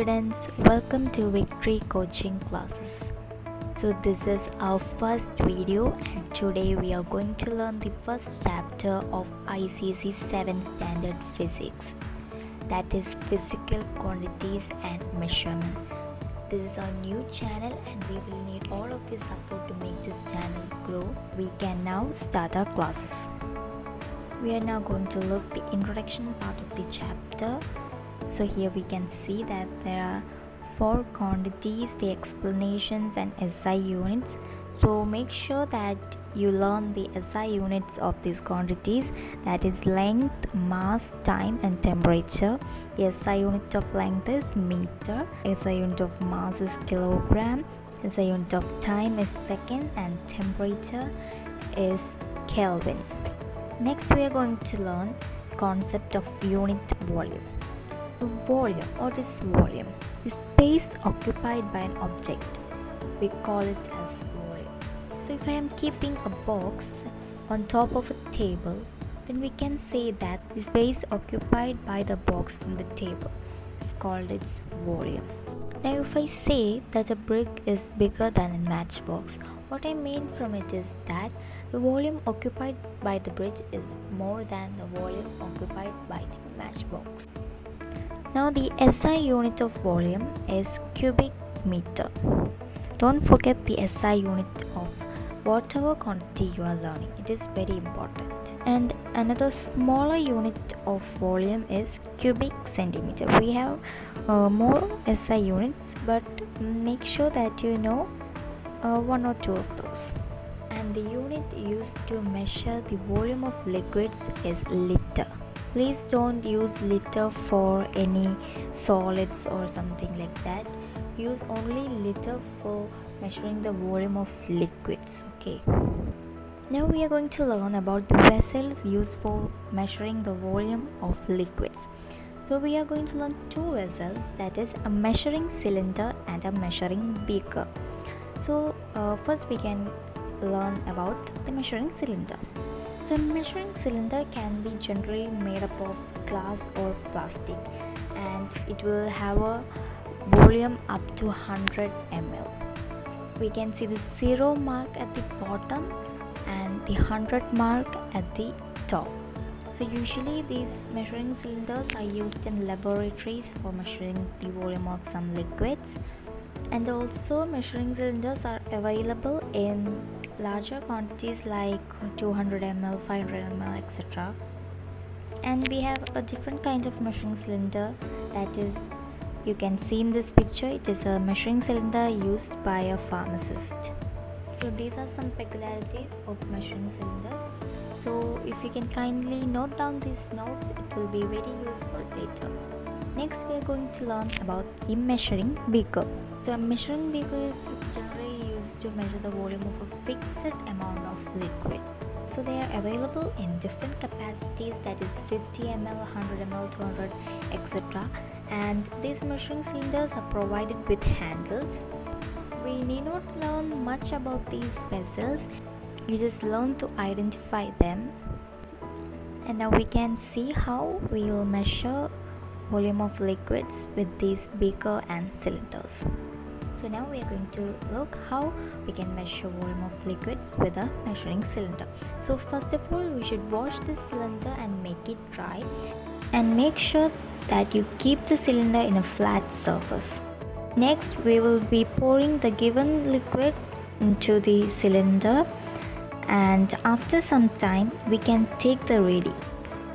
students, welcome to Victory Coaching Classes. So this is our first video and today we are going to learn the first chapter of Icse 7th Standard Physics, that is Physical Quantities and Measurement. This is our new channel and we will need all of your support to make this channel grow. We can now start our classes. We are now going to look at the introduction part of the chapter. So here we can see that there are 4 quantities, the explanations and SI units. So make sure that you learn the SI units of these quantities, that is length, mass, time and temperature. The SI unit of length is meter, SI unit of mass is kilogram, SI unit of time is second and temperature is Kelvin. Next we are going to learn concept of unit volume. Volume, what is volume? The space occupied by an object. We call it as volume. So if I am keeping a box on top of a table, then we can say that the space occupied by the box from the table is called its volume. Now if I say that a brick is bigger than a matchbox, what I mean from it is that the volume occupied by the brick is more than the volume occupied by the matchbox. Now the SI unit of volume is cubic meter. Don't forget the SI unit of whatever quantity you are learning. It is very important. And another smaller unit of volume is cubic centimeter. We have more SI units, but make sure that you know one or two of those. And the unit used to measure the volume of liquids is liter. Please don't use liter for any solids or something like that. Use only liter for measuring the volume of liquids. Okay. Now we are going to learn about the vessels used for measuring the volume of liquids. So we are going to learn 2 vessels, that is a measuring cylinder and a measuring beaker. So first we can learn about the measuring cylinder. So measuring cylinder can be generally made up of glass or plastic and it will have a volume up to 100 ml. We can see the 0 mark at the bottom and the 100 mark at the top. So usually these measuring cylinders are used in laboratories for measuring the volume of some liquids, and also measuring cylinders are available in larger quantities like 200 ml, 500 ml, etc. And we have a different kind of measuring cylinder, that is, you can see in this picture, it is a measuring cylinder used by a pharmacist. So these are some peculiarities of measuring cylinders. So if you can kindly note down these notes, it will be very useful later. Next we are going to learn about the measuring beaker. So a measuring beaker is generally used to measure the volume of a fixed amount of liquid. So they are available in different capacities, that is 50 ml, 100 ml, 200, etc. And these measuring cylinders are provided with handles. We need not learn much about these vessels. You just learn to identify them. And now we can see how we will measure volume of liquids with these beaker and cylinders. So now we are going to look how we can measure volume of liquids with a measuring cylinder. So first of all, we should wash the cylinder and make it dry, and make sure that you keep the cylinder in a flat surface. Next we will be pouring the given liquid into the cylinder, and after some time we can take the reading.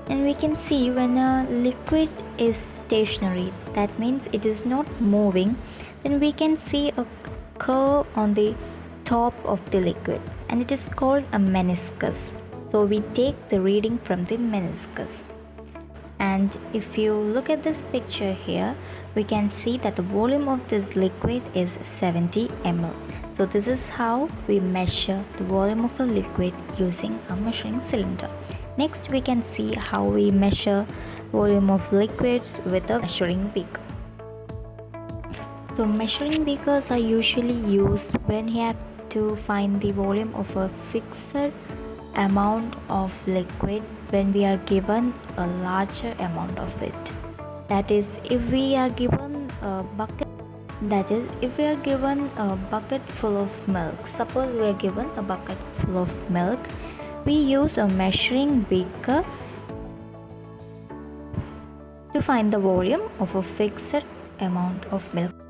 And we can see when a liquid is stationary, that means it is not moving, then we can see a curve on the top of the liquid and it is called a meniscus. So we take the reading from the meniscus. And if you look at this picture here, we can see that the volume of this liquid is 70 ml. So this is how we measure the volume of a liquid using a measuring cylinder. Next we can see how we measure volume of liquids with a measuring beaker. So measuring beakers are usually used when you have to find the volume of a fixed amount of liquid when we are given a larger amount of it. That is, if we are given given a bucket, that is, if we are given a bucket full of milk, suppose we are given a bucket full of milk, we use a measuring beaker to find the volume of a fixed amount of milk.